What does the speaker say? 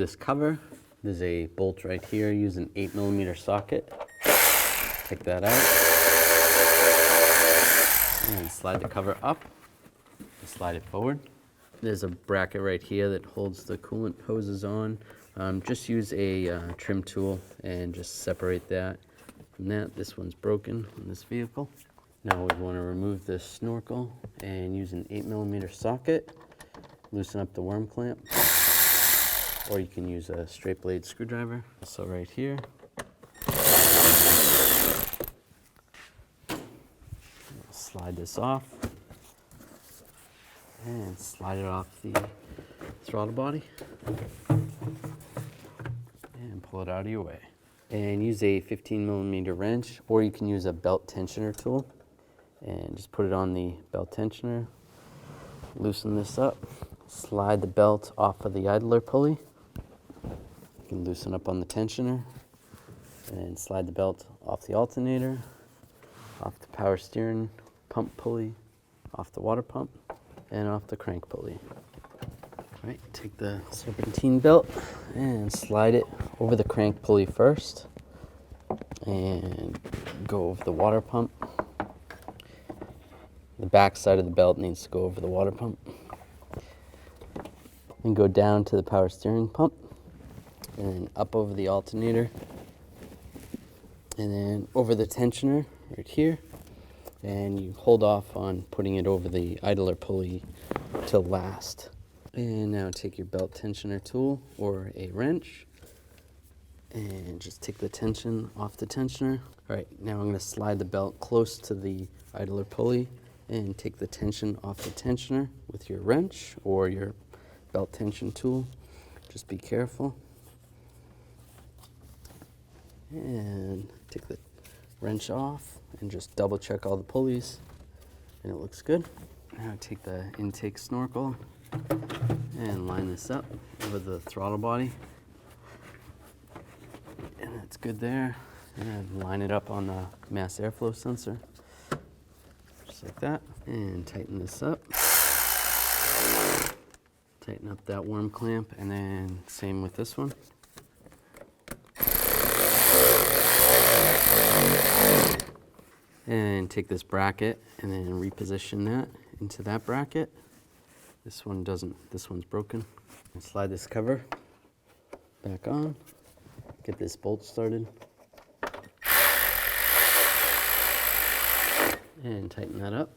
this cover, there's a bolt right here. Use an 8mm socket. Take that out. And slide the cover up. And slide it forward. There's a bracket right here that holds the coolant hoses on. Just use a trim tool and just separate that from that. This one's broken on this vehicle. Now we want to remove this snorkel and use an 8mm socket. Loosen up the worm clamp. Or you can use a straight blade screwdriver. So right here. Slide this off. And slide it off the throttle body. And pull it out of your way. And use a 15mm wrench, or you can use a belt tensioner tool. And just put it on the belt tensioner. Loosen this up. Slide the belt off of the idler pulley. You can loosen up on the tensioner. And slide the belt off the alternator, off the power steering pump pulley, off the water pump, and off the crank pulley. All right, take the serpentine belt and slide it over the crank pulley first. And go over the water pump. The back side of the belt needs to go over the water pump. Then go down to the power steering pump. And then up over the alternator. And then over the tensioner right here. And you hold off on putting it over the idler pulley till last. And now take your belt tensioner tool or a wrench. And just take the tension off the tensioner. All right, now I'm going to slide the belt close to the idler pulley and take the tension off the tensioner with your wrench or your belt tension tool. Just be careful. And take the wrench off and just double check all the pulleys and it looks good. Now take the intake snorkel and line this up over the throttle body. And that's good there. And line it up on the mass airflow sensor. Just like that. And tighten this up. Tighten up that worm clamp, and then same with this one. And take this bracket and then reposition that into that bracket. This one doesn't, this one's broken. And slide this cover back on. Get this bolt started. And tighten that up.